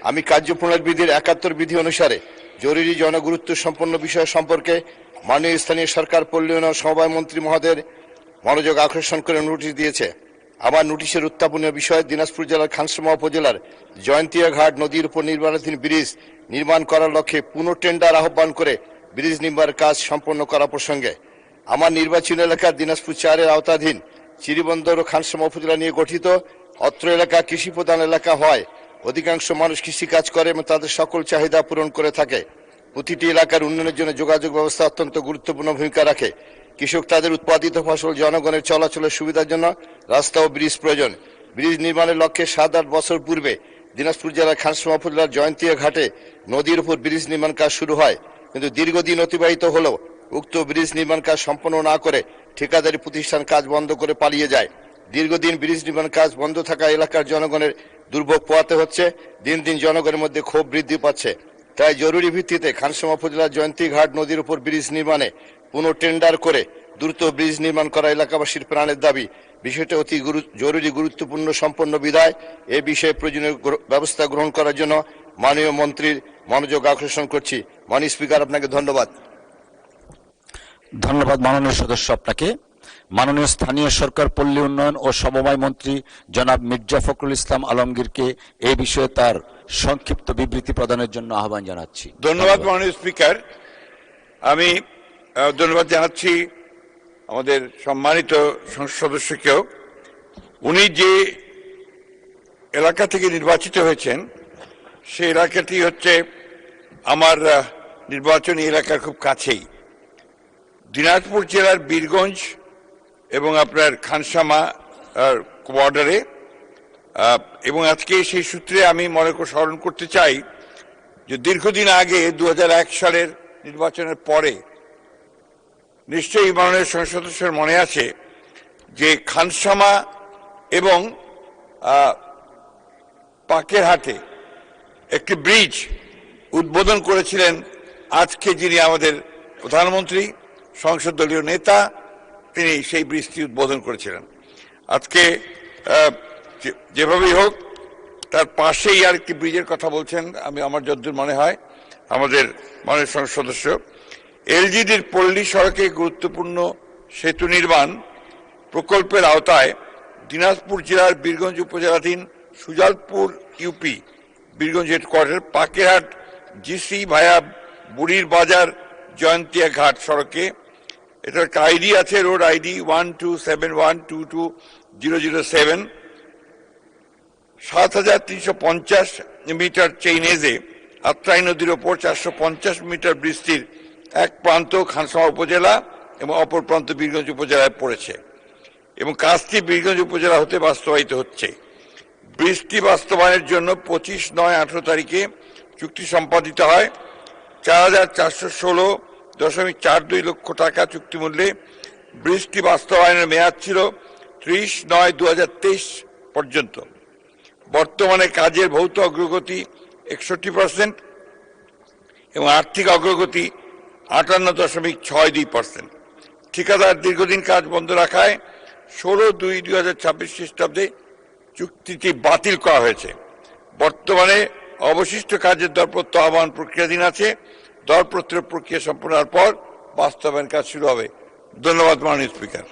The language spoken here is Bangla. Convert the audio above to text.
আমি কার্যপ্রণালী বিধির ৭১ বিধি অনুসারে জরুরি জনগুরুত্ব সম্পন্ন বিষয় সম্পর্কে মাননীয় স্থানীয় সরকার পল্লী উন্নয়ন সমবায় মন্ত্রী মহোদয়ের মনোযোগ আকর্ষণ করে নোটিশ দিয়েছে। আমার নোটিশের উত্থাপনীয় বিষয় দিনাজপুর জেলার খানসামা উপজেলার জয়ন্তিয়া ঘাট নদীর উপর নির্মাণাধীন ব্রিজ নির্মাণ করার লক্ষ্যে পুনঃটেন্ডার আহ্বান করে ব্রিজ নির্মাণের কাজ সম্পন্ন করা প্রসঙ্গে আমার নির্বাচনী এলাকা দিনাজপুর ৪-এর আওতাধীন চিরিবন্দর ও খানসামা উপজেলা নিয়ে গঠিত অত্র এলাকা কৃষি প্রধান এলাকা হয়। অধিকাংশ মানুষ কৃষিকাজ করে এবং তাদের সকল চাহিদা পূরণ করে থাকে। প্রতিটি এলাকার উন্নয়নের জন্য যোগাযোগ ব্যবস্থা অত্যন্ত গুরুত্বপূর্ণ ভূমিকা রাখে। কৃষক তাদের উৎপাদিত ফসল জনগণের চলাচলের সুবিধার জন্য রাস্তা ও ব্রিজ প্রয়োজন। ব্রিজ নির্মাণের লক্ষ্যে ৭-৮ বছর পূর্বে দিনাজপুর জেলার খানসামা উপজেলার জয়ন্তিয়া ঘাটে নদীর উপর ব্রিজ নির্মাণ কাজ শুরু হয়, কিন্তু দীর্ঘদিন অতিবাহিত হলেও উক্ত ব্রিজ নির্মাণ কাজ সম্পন্ন না করে ঠিকাদারি প্রতিষ্ঠান কাজ বন্ধ করে পালিয়ে যায়। দীর্ঘদিন ব্রিজ নির্মাণ কাজ বন্ধ থাকা এলাকার জনগণের দুর্ভোগ পোহাতে হচ্ছে। দিন দিন জনগণের মধ্যে ক্ষোভ বৃদ্ধি পাচ্ছে। তাই জরুরি ভিত্তিতে খানসামা উপজেলার জয়ন্তী ঘাট নদীর উপর ব্রিজ নির্মাণে পুনঃটেন্ডার করে দ্রুত ব্রিজ নির্মাণ করা এলাকাবাসীর প্রাণের দাবি। বিষয়টি অতি জরুরি গুরুত্বপূর্ণ সম্পন্ন বিধায় এ বিষয়ে প্রয়োজনীয় ব্যবস্থা গ্রহণ করার জন্য মাননীয় মন্ত্রীর মনোযোগ আকর্ষণ করছি। মাননীয় স্পিকার, আপনাকে ধন্যবাদ। ধন্যবাদ মাননীয় সদস্য আপনাকে। মাননীয় স্থানীয় সরকার পল্লী উন্নয়ন ও সমবায় মন্ত্রী জনাব মির্জা ফখরুল ইসলাম আলমগীরকে এই বিষয়ে তার সংক্ষিপ্ত বিবৃতি প্রদানের জন্য আহ্বান জানাচ্ছি। ধন্যবাদ মাননীয় স্পিকার। আমি ধন্যবাদ জানাচ্ছি আমাদের সম্মানিত সংসদ সদস্যকেও। উনি যে এলাকা থেকে নির্বাচিত হয়েছেন সেই এলাকাটি হচ্ছে আমার নির্বাচনী এলাকার খুব কাছেই, দিনাজপুর জেলার বীরগঞ্জ এবং আপনার খানসামা বর্ডারে। এবং আজকে সেই সূত্রে আমি স্মরণ করতে চাই যে দীর্ঘদিন আগে ২০০১ সালের নির্বাচনের পরে নিশ্চয়ই মাননীয় সংসদ সদস্যের মনে আছে যে খানসামা এবং পাকেরহাটে একটি ব্রিজ উদ্বোধন করেছিলেন আজকে যিনি আমাদের প্রধানমন্ত্রী, সংসদ দলীয় নেতা, তিনি সেই ব্রিজটি উদ্বোধন করেছিলেন। আজকে যেভাবেই হোক তার পাশেই আর একটি ব্রিজের কথা বলছেন, আমার যতদূর মনে হয় আমাদের মাননীয় সংসদ সদস্য। এলজিডির পল্লী সড়কে গুরুত্বপূর্ণ সেতু নির্মাণ প্রকল্পের আওতায় দিনাজপুর জেলার বীরগঞ্জ উপজেলাধীন Sujalpur UP Birganj headquarter Pakerhat GC via Burir Bazar Jaintia Ghat সড়কে, এটা একটা আইডি আছে, রোড আইডি 127122007, ৭৩৫০ মিটার চেইনেজে আত্রাই নদীর ওপর ৪৫০ মিটার ব্রিজটির এক প্রান্ত খানসামা উপজেলা এবং অপর প্রান্ত বীরগঞ্জ উপজেলায় পড়েছে এবং কাজটি বীরগঞ্জ উপজেলা হতে বাস্তবায়িত হচ্ছে। ব্রিজটি বাস্তবায়নের জন্য ২৫/৯/১৮ তারিখে চুক্তি সম্পাদিত হয়। ৪,৪১৬.৪২ লক্ষ টাকা চুক্তি মূল্যে ব্রিজটি বাস্তবায়নের মেয়াদ ছিল ৩০/৯/২০২৩ পর্যন্ত। বর্তমানে কাজের ভৌত অগ্রগতি ৬১% এবং আর্থিক অগ্রগতি ৫৮.৬২%। ঠিকাদার দীর্ঘদিন কাজ বন্ধ রাখায় ১৬/২/২০২৬ খ্রিস্টাব্দে চুক্তিটি বাতিল করা হয়েছে। বর্তমানে অবশিষ্ট কাজের দরপত্র আহ্বান প্রক্রিয়াধীন আছে। দরপত্রের প্রক্রিয়া সম্পন্ন হওয়ার পর বাস্তবায়ন কাজ শুরু হবে। ধন্যবাদ মাননীয় স্পিকার।